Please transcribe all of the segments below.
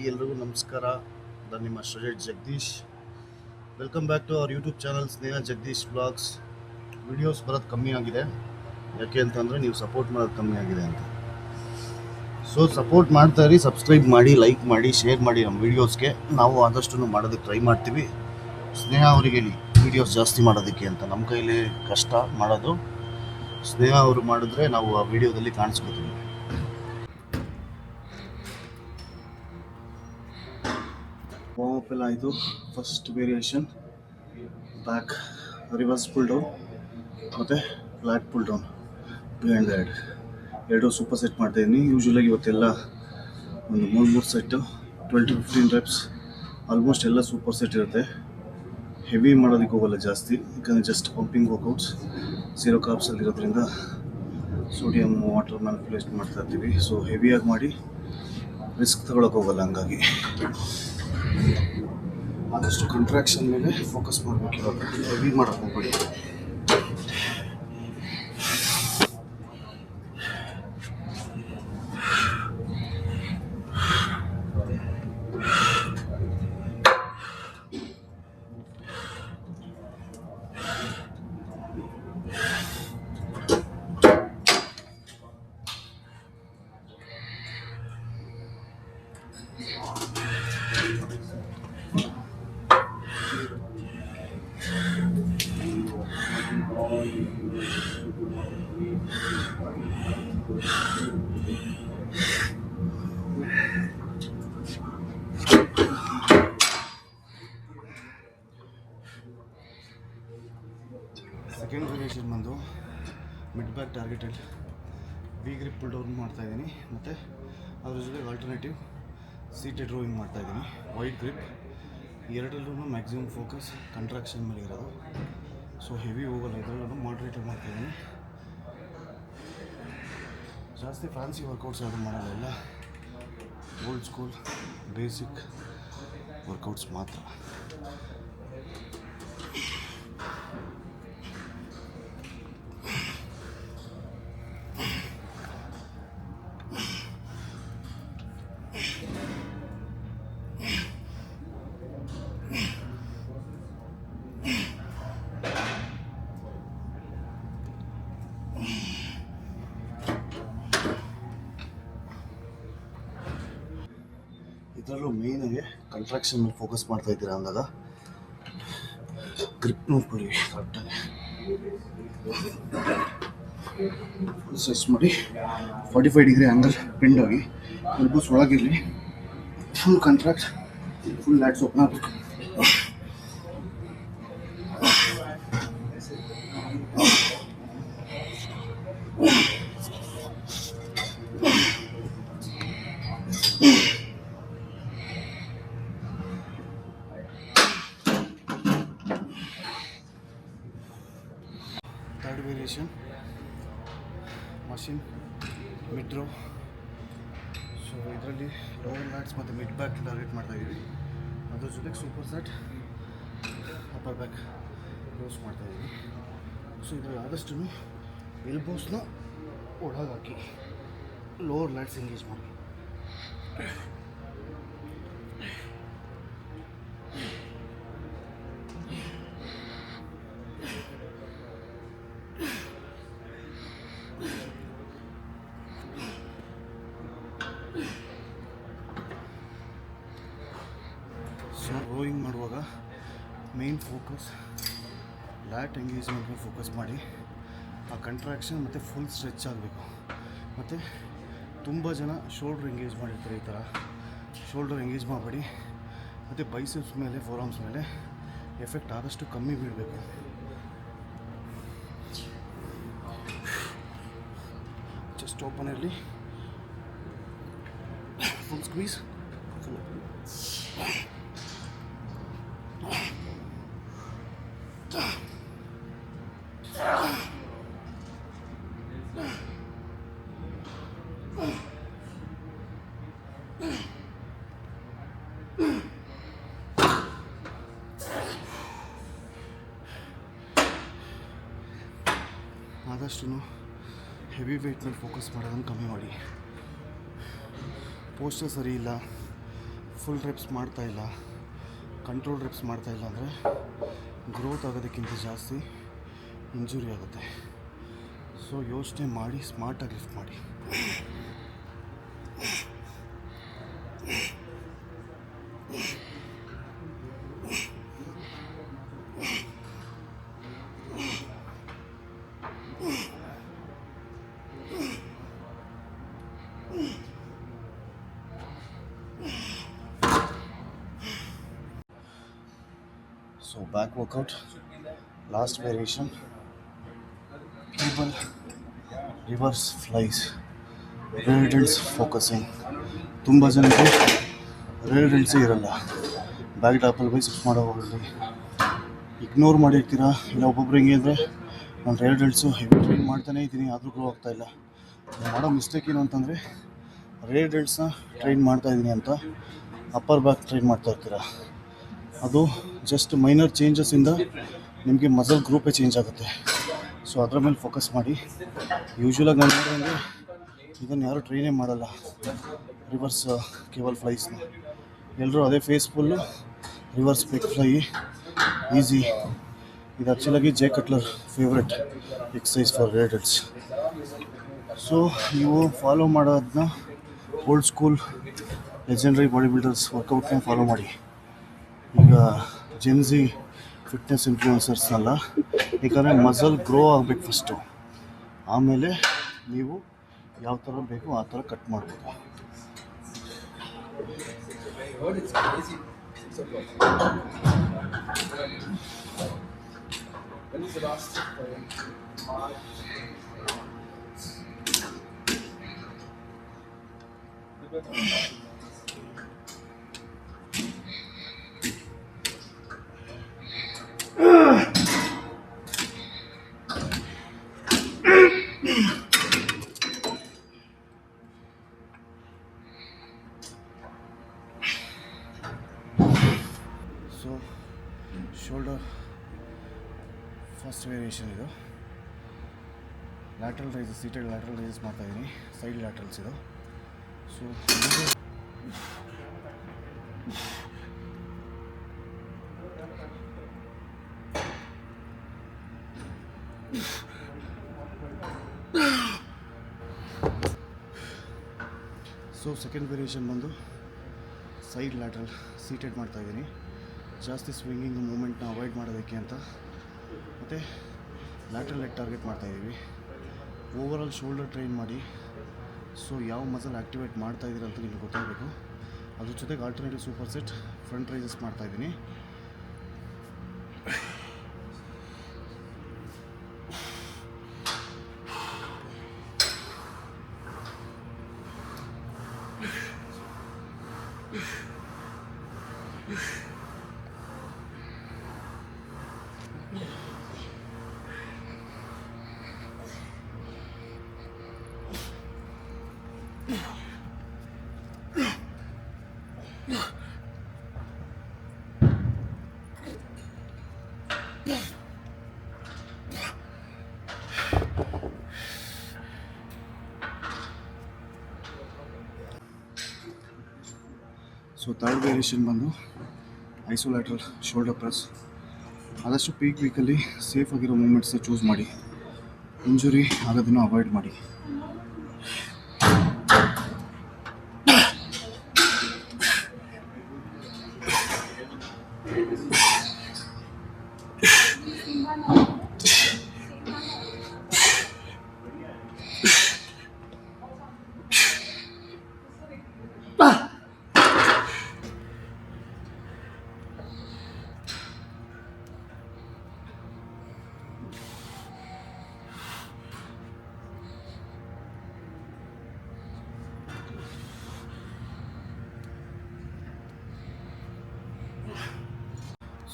ಎಲ್ರಿಗೂ ನಮಸ್ಕಾರ. ನಾನು ನಿಮ್ಮ student Jagadish. Welcome back to our YouTube channel Sneha Jagadish blogs. Videos ಬರೋದು ಕಮ್ಮಿ ಆಗಿದೆ, ಯಾಕೆ ಅಂತಂದರೆ ನೀವು ಸಪೋರ್ಟ್ ಮಾಡೋದು ಕಮ್ಮಿ ಆಗಿದೆ ಅಂತ. ಸೊ ಸಪೋರ್ಟ್ ಮಾಡ್ತಾ ಇರಿ, ಸಬ್ಸ್ಕ್ರೈಬ್ ಮಾಡಿ, ಲೈಕ್ ಮಾಡಿ, ಶೇರ್ ಮಾಡಿ ನಮ್ಮ ವೀಡಿಯೋಸ್ಗೆ. ನಾವು ಆದಷ್ಟು ಮಾಡೋದಕ್ಕೆ ಟ್ರೈ ಮಾಡ್ತೀವಿ. ಸ್ನೇಹ ಅವರಿಗೆ ಹೇಳಿ ವೀಡಿಯೋಸ್ ಜಾಸ್ತಿ ಮಾಡೋದಕ್ಕೆ ಅಂತ. ನಮ್ಮ ಕೈಲಿ ಕಷ್ಟ ಮಾಡೋದು, ಸ್ನೇಹ ಅವರು ಮಾಡಿದ್ರೆ ನಾವು ಆ ವಿಡಿಯೋದಲ್ಲಿ ಕಾಣಿಸ್ಕೋತೀವಿ. ವಾರ್ಮ್ ಎಲ್ಲ ಆಯಿತು. First variation back reverse pull down ಮತ್ತು flat pull down behind the head, ಎರಡು ಸೂಪರ್ ಸೆಟ್ ಮಾಡ್ತಾಯಿದ್ದೀನಿ. ಯೂಶ್ವಲಾಗಿ ಇವತ್ತೆಲ್ಲ ಒಂದು 3 ಸೆಟ್ಟು 12 to 15 ರೆಪ್ಸ್ ಆಲ್ಮೋಸ್ಟ್ ಎಲ್ಲ ಸೂಪರ್ ಸೆಟ್ ಇರುತ್ತೆ. ಹೆವಿ ಮಾಡೋದಕ್ಕೆ ಹೋಗಲ್ಲ ಜಾಸ್ತಿ, ಯಾಕಂದರೆ ಜಸ್ಟ್ ಪಂಪಿಂಗ್ ವರ್ಕೌಟ್ಸ್. ಝೀರೋ ಕಾರ್ಬ್ಸಲ್ಲಿರೋದ್ರಿಂದ ಸೋಡಿಯಮ್ ವಾಟರ್ ಮ್ಯಾನಿಪುಲೇಟ್ ಮಾಡ್ತಾ ಇರ್ತೀವಿ. ಸೊ ಹೆವಿಯಾಗಿ ಮಾಡಿ ರಿಸ್ಕ್ ತಗೊಳಕ್ಕೆ ಹೋಗಲ್ಲ. ಹಂಗಾಗಿ ಆದಷ್ಟು ಕಂಟ್ರಾಕ್ಷನ್ ಮೇಲೆ ಫೋಕಸ್ ಮಾಡಬೇಕಿರೋದು, ಹೆವಿ ಮಾಡೋಕ್ಕೆ ಹೋಗ್ಬೇಡಿ. ಸೆಕೆಂಡ್ ವೇರಿಯೇಷನ್ ಬಂದು mid back targeted V grip pull down ಮಾಡ್ತಾಯಿದ್ದೀನಿ, ಮತ್ತು ಅದ್ರ ಜೊತೆಗೆ ಆಲ್ಟರ್ನೇಟಿವ್ ಸೀಟೆಡ್ ರೋಯಿಂಗ್ ಮಾಡ್ತಾಯಿದ್ದೀನಿ. ವೈಡ್ ಗ್ರಿಪ್ ಎರಡರಲ್ಲೂ ಮ್ಯಾಕ್ಸಿಮಮ್ ಫೋಕಸ್ ಕಂಟ್ರಾಕ್ಷನ್ ಮೇಲೆ ಇರೋದು. ಸೊ ಹೆವಿ ಹೋಗಲ್ಲ, ಇದರಲ್ಲೂ ಮಾಡ್ರೇಟೆಡ್ ಮಾಡ್ತಾಯಿದ್ದೀನಿ. ಜಾಸ್ತಿ ಫ್ಯಾನ್ಸಿ ವರ್ಕೌಟ್ಸ್ ಯಾವುದು ಮಾಡಲ್ಲ, ಎಲ್ಲ ಓಲ್ಡ್ ಸ್ಕೂಲ್ ಬೇಸಿಕ್ ವರ್ಕೌಟ್ಸ್ ಮಾತ್ರ. ಇದರಲ್ಲೂ ಮೇಯ್ನಾಗಿ ಕಂಟ್ರಾಕ್ಷನ್ ಮೇಲೆ ಫೋಕಸ್ ಮಾಡ್ತಾ ಇದ್ದೀರಾ ಅಂದಾಗ ಗ್ರಿಪ್ ನೋಡ್ಕೊಳ್ಳಿ ಕರೆಕ್ಟಾಗಿ. ಫುಲ್ ಸ್ಟ್ರೆಚ್ ಮಾಡಿ 45 ಡಿಗ್ರಿ ಆ್ಯಂಗಲ್ ಬೆಂಡ್ ಆಗಿ ಎಲ್ಬೋಸ್ ಒಳಗಿರಲಿ. Full contract, full lats open ಆಗಬೇಕು. Third variation machine mid row. So ಇದರಲ್ಲಿ ಲೋವರ್ ಲ್ಯಾಟ್ಸ್ ಮತ್ತು ಮಿಡ್ ಬ್ಯಾಕ್ ಟಾರ್ಗೆಟ್ ಮಾಡ್ತಾಯಿದ್ದೀವಿ. ಅದ್ರ ಜೊತೆಗೆ super set upper back rows ಮಾಡ್ತಾಯಿದ್ದೀವಿ. ಸೊ ಇದರಲ್ಲಿ ಆದಷ್ಟು ಎಲ್ಬೋಸ್ನ ಒಳಗಾಕಿ ಲೋವರ್ ಲ್ಯಾಟ್ಸ್ ಎಂಗೇಜ್ ಮಾಡಿ. ಸೊ ರೋಯಿಂಗ್ ಮಾಡುವಾಗ ಮೇನ್ ಫೋಕಸ್ ಲ್ಯಾಟ್ ಎಂಗೇಜ್ಮೆಂಟ್ ಮೇಲೆ ಫೋಕಸ್ ಮಾಡಿ, ಆ ಕಂಟ್ರಾಕ್ಷನ್ ಮತ್ತು ಫುಲ್ ಸ್ಟ್ರೆಚ್ ಆಗಬೇಕು. ಮತ್ತು ತುಂಬ ಜನ ಶೋಲ್ಡ್ರ್ ಎಂಗೇಜ್ ಮಾಡಿರ್ತಾರೆ, ಈ ಥರ ಶೋಲ್ಡರ್ ಎಂಗೇಜ್ ಮಾಡಬೇಡಿ. ಮತ್ತು ಬೈಸೆಪ್ಸ್ ಮೇಲೆ, ಫೋರಾಮ್ಸ್ ಮೇಲೆ ಎಫೆಕ್ಟ್ ಆದಷ್ಟು ಕಮ್ಮಿ ಬೀಳಬೇಕು. ಜಸ್ಟ್ ಓಪನ್ ಇರಲಿ, ಫುಲ್ ಸ್ಕ್ವೀಸ್, ಫುಲ್ ಆದಷ್ಟು ಹೆವಿ ವೆಯ್ಟ್ ಮೇಲೆ ಫೋಕಸ್ ಮಾಡೋದನ್ನು ಕಮ್ಮಿ ಮಾಡಿ. ಪೋಸ್ಟರ್ ಸರಿ ಇಲ್ಲ, ಫುಲ್ ರೆಪ್ಸ್ ಮಾಡ್ತಾಯಿಲ್ಲ, ಕಂಟ್ರೋಲ್ ರೆಪ್ಸ್ ಮಾಡ್ತಾಯಿಲ್ಲ ಅಂದರೆ ಗ್ರೋತ್ ಆಗೋದಕ್ಕಿಂತ ಜಾಸ್ತಿ ಇಂಜುರಿ ಆಗುತ್ತೆ. ಸೊ ಯೋಚನೆ ಮಾಡಿ ಸ್ಮಾರ್ಟಾಗಿ ಲಿಫ್ಟ್ ಮಾಡಿ. So back workout, last variation, cable reverse flies, rear delts focusing. ತುಂಬ ಜನಕ್ಕೆ ರೇರ್ ಡೆಲ್ಟ್ಸೇ ಇರಲ್ಲ. ಬ್ಯಾಕ್ ಡಾಪಲ್ ಬೈಸೆಪ್ಸ್ ಮಾಡೋವಾಗಲಿ ಇಗ್ನೋರ್ ಮಾಡಿರ್ತೀರಾ. ಇಲ್ಲ ಒಬ್ಬೊಬ್ರು ಹೆಂಗೆ ಅಂದರೆ ನಾನು ರೇರ್ ಡೆಲ್ಟ್ಸು ಹೆವಿ ಟ್ರೈನ್ ಮಾಡ್ತಾನೇ ಇದ್ದೀನಿ ಆದರೂ ಗ್ರೋ ಆಗ್ತಾಯಿಲ್ಲ. ಮಾಡೋ ಮಿಸ್ಟೇಕ್ ಏನು ಅಂತಂದರೆ ರೇರ್ ಡೆಲ್ಟ್ಸ್ನ ಟ್ರೈನ್ ಮಾಡ್ತಾಯಿದ್ದೀನಿ ಅಂತ ಅಪ್ಪರ್ ಬ್ಯಾಕ್ ಟ್ರೈನ್ ಮಾಡ್ತಾ ಇರ್ತೀರ. ಅದು ಜಸ್ಟ್ ಮೈನರ್ ಚೇಂಜಸ್ಸಿಂದ ನಿಮಗೆ ಮಸಲ್ ಗ್ರೂಪೇ ಚೇಂಜ್ ಆಗುತ್ತೆ. ಸೊ ಅದರ ಮೇಲೆ ಫೋಕಸ್ ಮಾಡಿ. ಯೂಶ್ವಲಾಗಿ ನಾನು ನೋಡಿದಂಗೆ ಇದನ್ನು ಯಾರೂ ಟ್ರೈನೇ ಮಾಡಲ್ಲ, ರಿವರ್ಸ್ ಕೇಬಲ್ ಫ್ಲೈಸ್ನ. ಎಲ್ಲರೂ ಅದೇ face pull reverse pec fly easy. ಇದು ಆ್ಯಕ್ಚುಲಾಗಿ J Cutler favourite exercise for rear delts. So ನೀವು ಫಾಲೋ ಮಾಡೋದನ್ನ old school legendary body builders ವರ್ಕೌಟ್ನೇ ಫಾಲೋ ಮಾಡಿ. ಈಗ ಜೆನ್ಸಿ ಫಿಟ್ನೆಸ್ ಇನ್ಫ್ಲೂಯೆನ್ಸರ್ಸ್ನಲ್ಲ, ಯಾಕಂದರೆ ಮಸಲ್ ಗ್ರೋ ಆಗಬೇಕು ಫಸ್ಟು, ಆಮೇಲೆ ನೀವು ಯಾವ ಥರ ಬೇಕೋ ಆ ಥರ ಕಟ್ ಮಾಡ್ಬೋದು. ಸೊ ಶೋಲ್ಡರ್ ಫಸ್ಟ್ ವೇರಿಯೇಷನ್ ಇದು. Lateral raises, seated lateral raises ಮಾಡ್ತಾಯಿದ್ದೀನಿ, ಸೈಡ್ ಲ್ಯಾಟ್ರಲ್ಸ್ ಇದು. ಸೊ ಸೆಕೆಂಡ್ ವೇರಿಯೇಷನ್ ಬಂದು ಸೈಡ್ ಲ್ಯಾಟ್ರಲ್ ಸೀಟೆಡ್ ಮಾಡ್ತಾಯಿದ್ದೀನಿ, ಜಾಸ್ತಿ ಸ್ವಿಂಗಿಂಗ್ ಮೂಮೆಂಟ್ನ ಅವಾಯ್ಡ್ ಮಾಡೋದಕ್ಕೆ ಅಂತ. ಮತ್ತು ಲ್ಯಾಟ್ರಲ್ ಲೆಗ್ ಟಾರ್ಗೆಟ್ ಮಾಡ್ತಾಯಿದ್ದೀವಿ. ಓವರಾಲ್ ಶೋಲ್ಡರ್ ಟ್ರೈನ್ ಮಾಡಿ. ಸೊ ಯಾವ ಮಸಲ್ ಆ್ಯಕ್ಟಿವೇಟ್ ಮಾಡ್ತಾಯಿದ್ದೀರ ಅಂತ ನಿಮಗೆ ಗೊತ್ತಾಗಬೇಕು. ಅದ್ರ ಜೊತೆಗೆ alternative super set front raises ಮಾಡ್ತಾಯಿದ್ದೀನಿ. ಸೊ ಥರ್ಡ್ ವೇರಿಯೇಷನ್ ಬಂದು ಐಸೋಲ್ಯಾಟ್ರಲ್ ಶೋಲ್ಡರ್ ಪ್ರೆಸ್. ಆದಷ್ಟು ಪೀಕ್ ವೀಕಲ್ಲಿ ಸೇಫ್ ಆಗಿರೋ ಮೂಮೆಂಟ್ಸ್ನ ಚೂಸ್ ಮಾಡಿ, ಇಂಜುರಿ ಆಗೋದನ್ನು ಅವಾಯ್ಡ್ ಮಾಡಿ.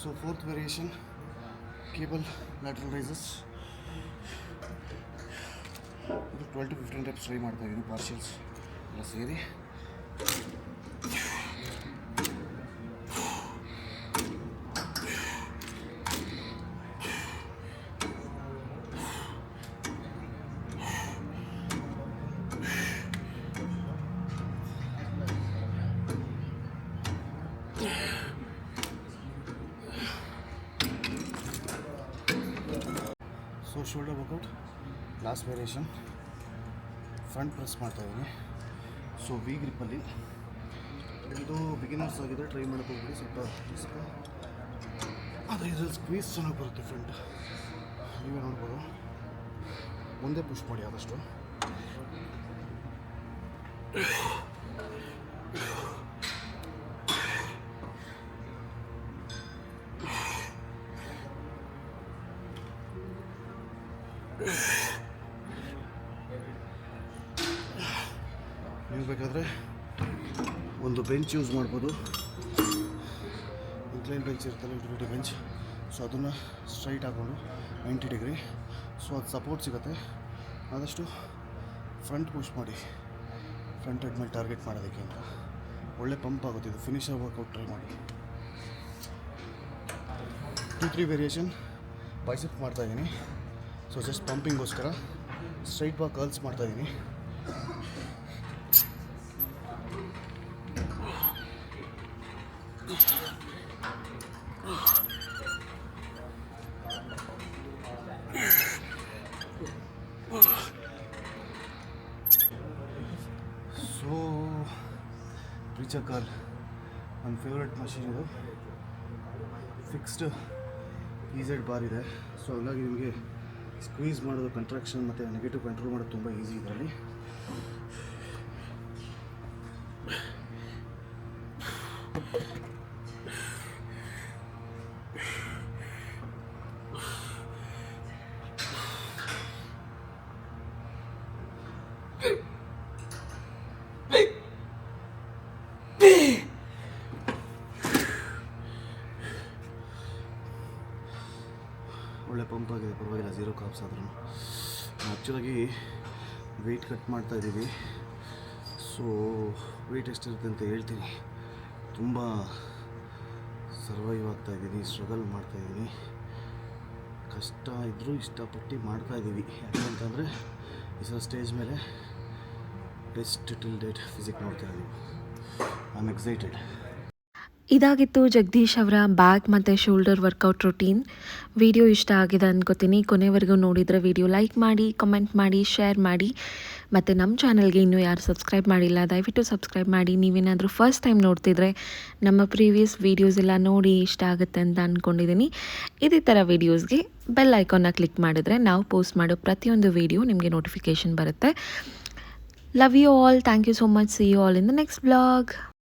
So fourth variation cable lateral raises. ಇದು 12 to 15 reps ಟ್ರೈ ಮಾಡ್ತಾಯಿದ್ದೀನಿ, ಪಾರ್ಷಿಯಲ್ಸ್ ಎಲ್ಲ ಸೇರಿ. So shoulder workout last variation front press ಮಾಡ್ತಾಯಿದ್ದೀನಿ. ಸೊ ವಿ ಗ್ರಿಪ್ಪಲ್ಲಿ ಇದು ಬಿಗಿನರ್ಸ್ ಆಗಿದೆ, ಟ್ರೈ ಮಾಡೋಕ್ಕೆ ಹೋಗ್ಬಿಡಿ. ಸ್ವಲ್ಪ ಆದರೆ ಇದರಲ್ಲಿ ಸ್ಕ್ವೀಸ್ ಚೆನ್ನಾಗಿ ಬರುತ್ತೆ ಫ್ರಂಟ್, ನೀವೇ ನೋಡ್ಬೋದು. ಮುಂದೆ ಪುಷ್ ಮಾಡಿ ಆದಷ್ಟು. ನೀವು ಬೇಕಾದರೆ ಒಂದು ಬೆಂಚ್ ಯೂಸ್ ಮಾಡ್ಬೋದು. ಇನ್ಕ್ಲೈನ್ ಬೆಂಚ್ ಇರ್ತಲ್ಲ, ಯುಟಿಲಿಟಿ ಬೆಂಚ್. ಸೊ ಅದನ್ನು ಸ್ಟ್ರೈಟ್ ಹಾಕ್ಕೊಂಡು 90 ಡಿಗ್ರಿ, ಸೊ ಅದು ಸಪೋರ್ಟ್ ಸಿಗುತ್ತೆ. ಆದಷ್ಟು ಫ್ರಂಟ್ ಪುಷ್ ಮಾಡಿ, ಫ್ರಂಟ್ ಹೆಡ್ ಮೇಲೆ ಟಾರ್ಗೆಟ್ ಮಾಡೋದಕ್ಕೆ ಅಂತ. ಒಳ್ಳೆ ಪಂಪ್ ಆಗುತ್ತೆ ಇದು. ಫಿನಿಷರ್ ವರ್ಕೌಟ್ ಟ್ರೈ ಮಾಡಿ. 2-3 ವೇರಿಯೇಷನ್ ಬೈಸೆಪ್ ಮಾಡ್ತಾಯಿದ್ದೀನಿ. ಸೊ ಜಸ್ಟ್ ಪಂಪಿಂಗೋಸ್ಕರ ಸ್ಟ್ರೈಟ್ ಬಾಕ್ ಕರ್ಲ್ಸ್ ಮಾಡ್ತಾಯಿದ್ದೀನಿ. ಸೊ ಪ್ರೀಚರ್ ಕರ್ಲ್ ನನ್ನ ಫೇವ್ರೆಟ್ ಮಷೀನ್ ಇದು. ಫಿಕ್ಸ್ಡ್ EZ ಬಾರ್ ಇದೆ. ಸೊ ಹಾಗಾಗಿ ನಿಮಗೆ ಸ್ಕ್ವೀಸ್ ಮಾಡೋದು, ಕಂಟ್ರಾಕ್ಷನ್ ಮತ್ತು ನೆಗೆಟಿವ್ ಕಂಟ್ರೋಲ್ ಮಾಡೋದು ತುಂಬ ಈಸಿ ಇದರಲ್ಲಿ. ಒಳ್ಳೆ ಪಂಪ್ ಆಗಿದೆ, ಪರವಾಗಿಲ್ಲ. 0 ಕಾರ್ಬ್ಸ್ ಆದ್ರೂ. ಆ್ಯಕ್ಚುಲಾಗಿ ವೆಯ್ಟ್ ಕಟ್ ಮಾಡ್ತಾಯಿದ್ದೀವಿ. ಸೊ ವೆಯ್ಟ್ ಎಷ್ಟಿರುತ್ತೆ ಅಂತ ಹೇಳ್ತೀನಿ. ತುಂಬ ಸರ್ವೈವ್ ಆಗ್ತಾಯಿದ್ದೀನಿ, ಸ್ಟ್ರಗಲ್ ಮಾಡ್ತಾಯಿದ್ದೀನಿ. ಕಷ್ಟ ಇದ್ದರೂ ಇಷ್ಟಪಟ್ಟು ಮಾಡ್ತಾಯಿದ್ದೀವಿ. ಯಾಕೆಂತಂದರೆ ಈ ಸಲ ಸ್ಟೇಜ್ ಮೇಲೆ ಬೆಸ್ಟ್ ಟಿಲ್ ಡೇಟ್ ಫಿಸಿಕ್ ನೋಡ್ತೀರಾ ನೀವು. I am excited. ಇದಾಗಿತ್ತು ಜಗದೀಶ್ ಅವರ ಬ್ಯಾಕ್ ಮತ್ತು ಶೋಲ್ಡರ್ ವರ್ಕೌಟ್ ರೂಟೀನ್. ವಿಡಿಯೋ ಇಷ್ಟ ಆಗಿದೆ ಅಂದ್ಕೋತೀನಿ. ಕೊನೆವರೆಗೂ ನೋಡಿದರೆ ವಿಡಿಯೋ ಲೈಕ್ ಮಾಡಿ, ಕಮೆಂಟ್ ಮಾಡಿ, ಶೇರ್ ಮಾಡಿ. ಮತ್ತು ನಮ್ಮ ಚಾನಲ್ಗೆ ಇನ್ನೂ ಯಾರು ಸಬ್ಸ್ಕ್ರೈಬ್ ಮಾಡಿಲ್ಲ ದಯವಿಟ್ಟು ಸಬ್ಸ್ಕ್ರೈಬ್ ಮಾಡಿ. ನೀವೇನಾದರೂ ಫಸ್ಟ್ ಟೈಮ್ ನೋಡ್ತಿದ್ರೆ ನಮ್ಮ ಪ್ರೀವಿಯಸ್ ವೀಡಿಯೋಸ್ ಎಲ್ಲ ನೋಡಿ ಇಷ್ಟ ಆಗುತ್ತೆ ಅಂತ ಅಂದ್ಕೊಂಡಿದ್ದೀನಿ. ಇದೇ ಥರ ವೀಡಿಯೋಸ್ಗೆ ಬೆಲ್ ಐಕಾನ್ನ ಕ್ಲಿಕ್ ಮಾಡಿದ್ರೆ ನಾವು ಪೋಸ್ಟ್ ಮಾಡೋ ಪ್ರತಿಯೊಂದು ವೀಡಿಯೋ ನಿಮಗೆ ನೋಟಿಫಿಕೇಷನ್ ಬರುತ್ತೆ. Love you all. Thank you so much. See you all in the next blog.